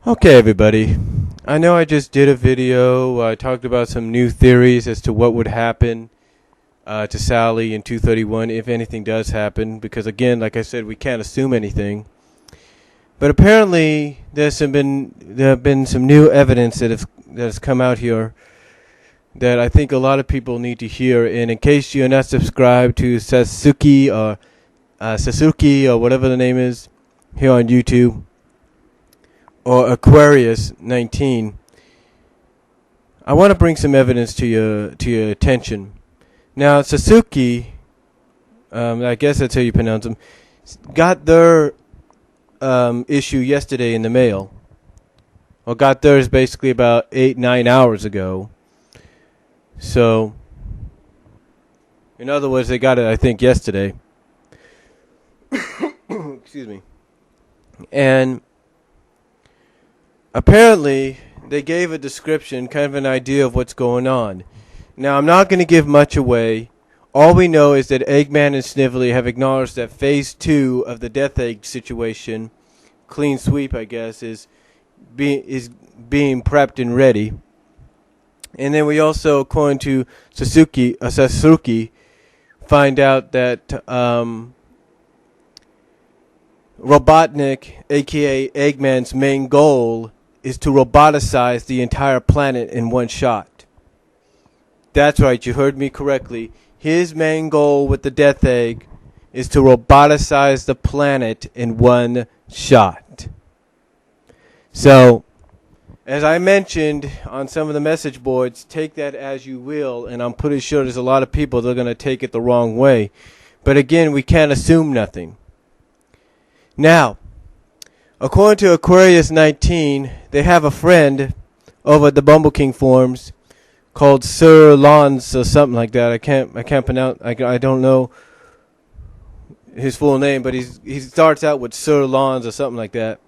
Okay, everybody. I know I just did a video. I talked about some new theories as to what would happen to Sally in 231 if anything does happen. Because again, like I said, we can't assume anything. But apparently, there have been some new evidence that has come out here that I think a lot of people need to hear. And in case you're not subscribed to Sasuke or whatever the name is here on YouTube, or Aquarius 19, I want to bring some evidence to your attention. Now, Sasuke, I guess that's how you pronounce them, got their issue yesterday in the mail. Well, got theirs basically about 8-9 hours ago. So, in other words, they got it, I think, yesterday. Excuse me. And apparently, they gave a description, kind of an idea of what's going on. Now, I'm not going to give much away. All we know is that Eggman and Snively have acknowledged that Phase 2 of the Death Egg situation, clean sweep, I guess, is being prepped and ready. And then we also, according to Sasuke, find out that Robotnik, a.k.a. Eggman's main goal, is to roboticize the entire planet in one shot. That's right, you heard me correctly. His main goal with the Death Egg is to roboticize the planet in one shot. So, as I mentioned on some of the message boards, take that as you will, and I'm pretty sure there's a lot of people that are going to take it the wrong way. But again, we can't assume nothing. Now, according to Aquarius 19, they have a friend over at the Bumble King forums called Sir Lons or something like that. I can't pronounce. I don't know his full name, but he starts out with Sir Lons or something like that.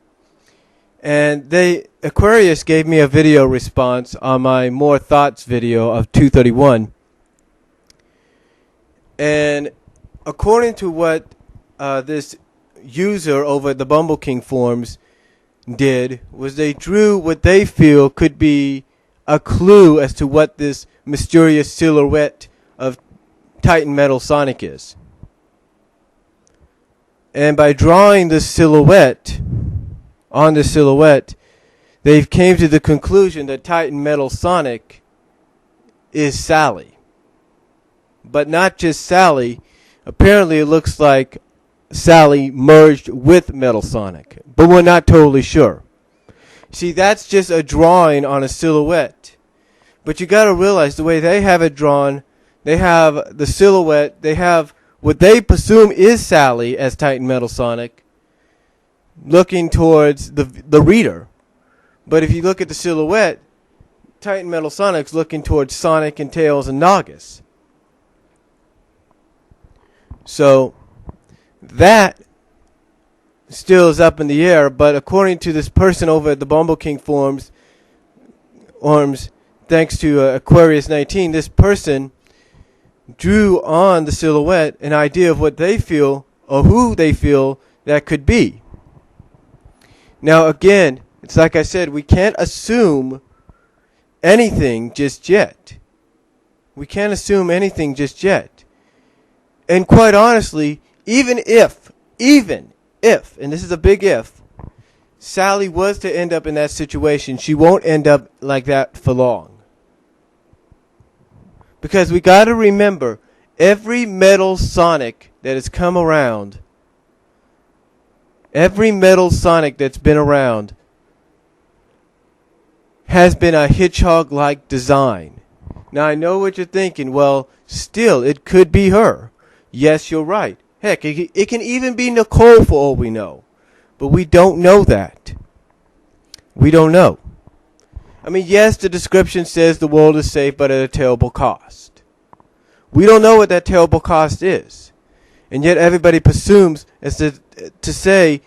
And Aquarius gave me a video response on my More Thoughts video of 231. And according to what this user over at the Bumble King forums did, was they drew what they feel could be a clue as to what this mysterious silhouette of Titan Metal Sonic is. And by drawing this silhouette, on the silhouette, they came to the conclusion that Titan Metal Sonic is Sally. But not just Sally. Apparently it looks like Sally merged with Metal Sonic, but we're not totally sure. See, that's just a drawing on a silhouette. But you got to realize the way they have it drawn, they have the silhouette, they have what they presume is Sally as Titan Metal Sonic looking towards the reader. But if you look at the silhouette, Titan Metal Sonic's looking towards Sonic and Tails and Nagas. So that still is up in the air, but according to this person over at the Bumble King forums, thanks to Aquarius 19, this person drew on the silhouette an idea of what they feel or who they feel that could be. Now again, it's like I said, we can't assume anything just yet. We can't assume anything just yet. And quite honestly, even if, and this is a big if, Sally was to end up in that situation, she won't end up like that for long. Because we got to remember, every Metal Sonic that has come around, every Metal Sonic that's been around has been a Hedgehog-like design. Now I know what you're thinking, well, still, it could be her. Yes, you're right. Heck, it can even be Nicole for all we know. But we don't know that. We don't know. I mean, yes, the description says the world is safe, but at a terrible cost. We don't know what that terrible cost is. And yet everybody presumes as to say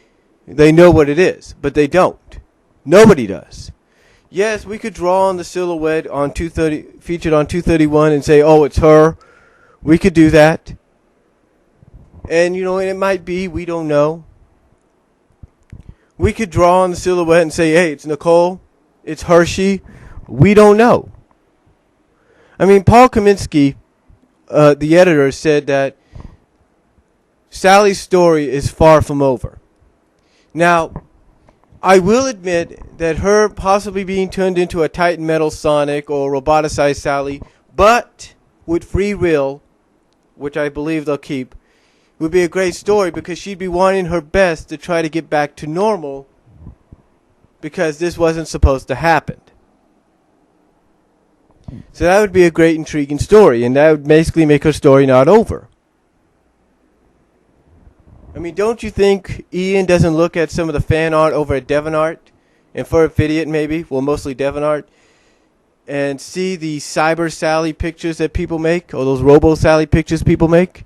they know what it is. But they don't. Nobody does. Yes, we could draw on the silhouette on featured on 231 and say, oh, it's her. We could do that. And, it might be. We don't know. We could draw on the silhouette and say, hey, it's Nicole, it's Hershey. We don't know. I mean, Paul Kaminsky, the editor, said that Sally's story is far from over. Now, I will admit that her possibly being turned into a Titan Metal Sonic or roboticized Sally, but with free will, which I believe they'll keep, would be a great story because she'd be wanting her best to try to get back to normal because this wasn't supposed to happen. So that would be a great, intriguing story, and that would basically make her story not over. I mean, don't you think Ian doesn't look at some of the fan art over at DeviantArt, and for Idiot maybe, well, mostly DeviantArt, and see the Cyber Sally pictures that people make, or those Robo Sally pictures people make?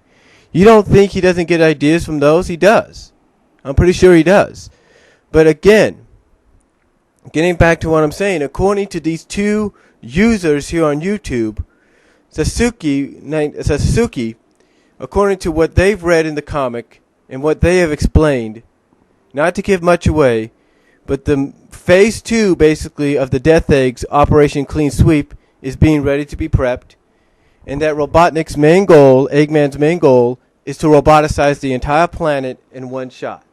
You don't think he doesn't get ideas from those? He does. I'm pretty sure he does. But again, getting back to what I'm saying, according to these two users here on YouTube, Sasuke, according to what they've read in the comic and what they have explained, not to give much away, but the phase 2 basically of the Death Eggs Operation Clean Sweep is being ready to be prepped, and that Robotnik's main goal, Eggman's main goal, is to roboticize the entire planet in one shot.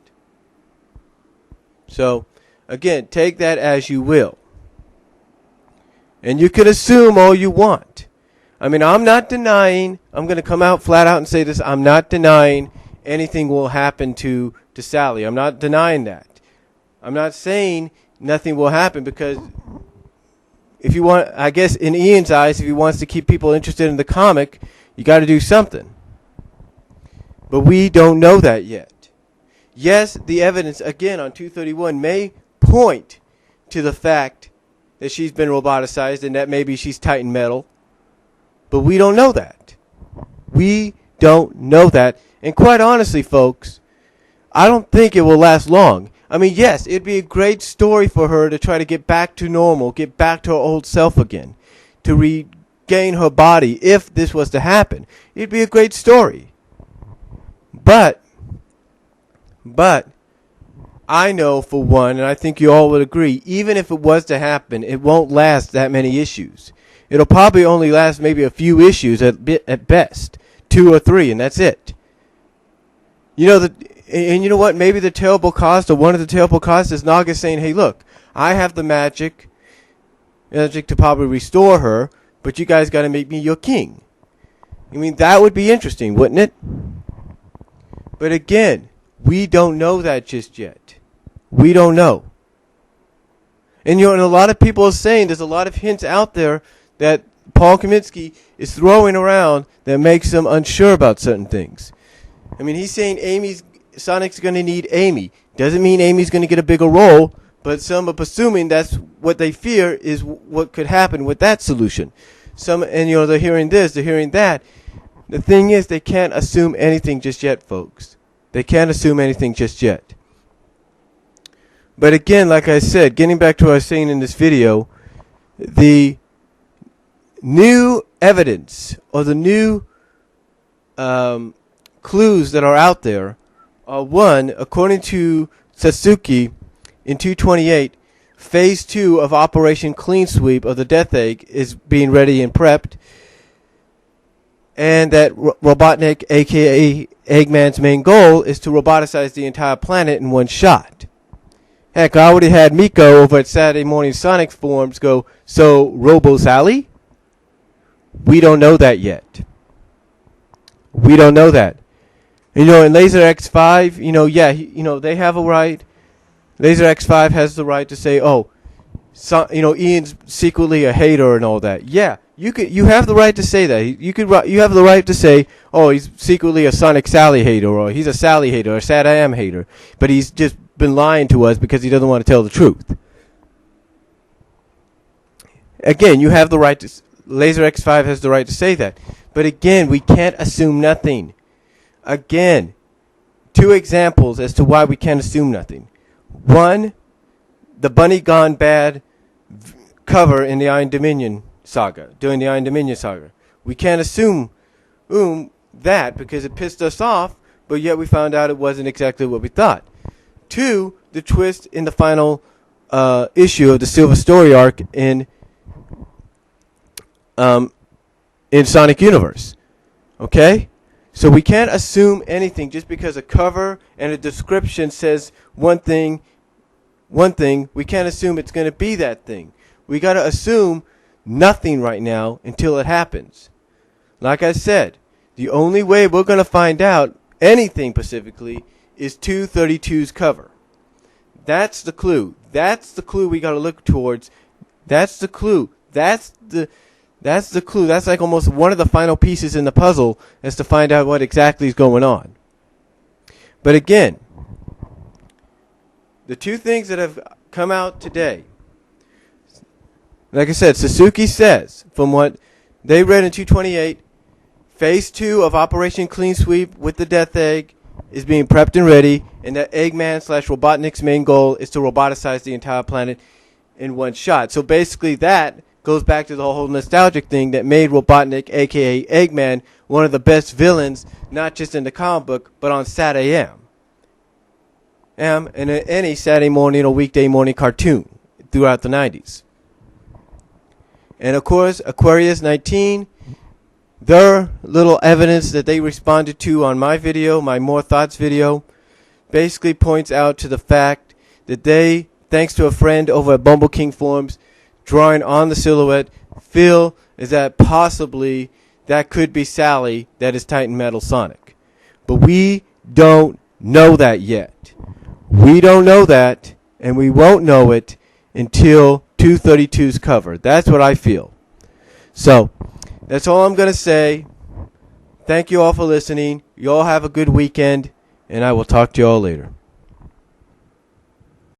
So, again, take that as you will. And you can assume all you want. I mean, I'm not denying, I'm going to come out flat out and say this, I'm not denying anything will happen to Sally. I'm not denying that. I'm not saying nothing will happen because if you want, I guess in Ian's eyes, if he wants to keep people interested in the comic, you got to do something. But we don't know that yet. Yes, the evidence, again, on 231 may point to the fact that she's been roboticized and that maybe she's Titan Metal. But we don't know that. We don't know that. And quite honestly, folks, I don't think it will last long. I mean, yes, it'd be a great story for her to try to get back to normal, get back to her old self again, to regain her body if this was to happen. It'd be a great story. But I know for one, and I think you all would agree, even if it was to happen, it won't last that many issues. It'll probably only last maybe a few issues at best, 2 or 3, and that's it. You know, and you know what? Maybe the terrible cost, or one of the terrible costs, is Naga saying, hey, look, I have the magic to probably restore her, but you guys got to make me your king. I mean, that would be interesting, wouldn't it? But again, we don't know that just yet. We don't know. And you know, and a lot of people are saying there's a lot of hints out there that Paul Kaminsky is throwing around that makes them unsure about certain things. I mean, he's saying Sonic's going to need Amy. Doesn't mean Amy's going to get a bigger role, but some are assuming that's what they fear is what could happen with that solution. And you know, they're hearing this, they're hearing that. The thing is, they can't assume anything just yet, folks. They can't assume anything just yet. But again, like I said, getting back to what I was saying in this video, the new evidence or the new clues that are out there are, one, according to Sasuke in 228, Phase 2 of Operation Clean Sweep of the Death Egg is being ready and prepped, and that Robotnik, a.k.a. Eggman's main goal, is to roboticize the entire planet in one shot. Heck, I already had Miko over at Saturday Morning Sonic forums go, so Robo Sally? We don't know that yet. We don't know that. You know, in Laser X5, you know, yeah, you know, they have a right. Laser X5 has the right to say, oh, so, you know, Ian's secretly a hater and all that. Yeah, you have the right to say that. You have the right to say, oh, he's secretly a Sonic Sally hater, or he's a Sally hater, or a Sad I Am hater, but he's just been lying to us because he doesn't want to tell the truth. Again, you have the right to. Laser X5 has the right to say that, but again, we can't assume nothing. Again, 2 examples as to why we can't assume nothing. One, the Bunny Gone Bad cover in the Iron Dominion saga, during the Iron Dominion saga. We can't assume that because it pissed us off, but yet we found out it wasn't exactly what we thought. 2, the twist in the final issue of the Silver Story arc in Sonic Universe. Okay? So we can't assume anything just because a cover and a description says one thing. We can't assume it's going to be that thing. We got to assume nothing right now until it happens. Like I said, the only way we're going to find out anything specifically is 232's cover. That's the clue. That's the clue we got to look towards. That's the clue. That's the clue. That's like almost one of the final pieces in the puzzle as to find out what exactly is going on. But again, the two things that have come out today, like I said, Suzuki says, from what they read in 228, Phase 2 of Operation Clean Sweep with the Death Egg is being prepped and ready, and that Eggman / Robotnik's main goal is to roboticize the entire planet in one shot. So basically that goes back to the whole nostalgic thing that made Robotnik, a.k.a. Eggman, one of the best villains, not just in the comic book, but on Sat AM. And in any Saturday morning or weekday morning cartoon throughout the 90s. And of course, Aquarius 19, their little evidence that they responded to on my video, my More Thoughts video, basically points out to the fact that they, thanks to a friend over at Bumble King Forums, drawing on the silhouette, feel is that possibly that could be Sally that is Titan Metal Sonic. But we don't know that yet. We don't know that, and we won't know it until 232's cover. That's what I feel. So, that's all I'm going to say. Thank you all for listening. You all have a good weekend, and I will talk to you all later.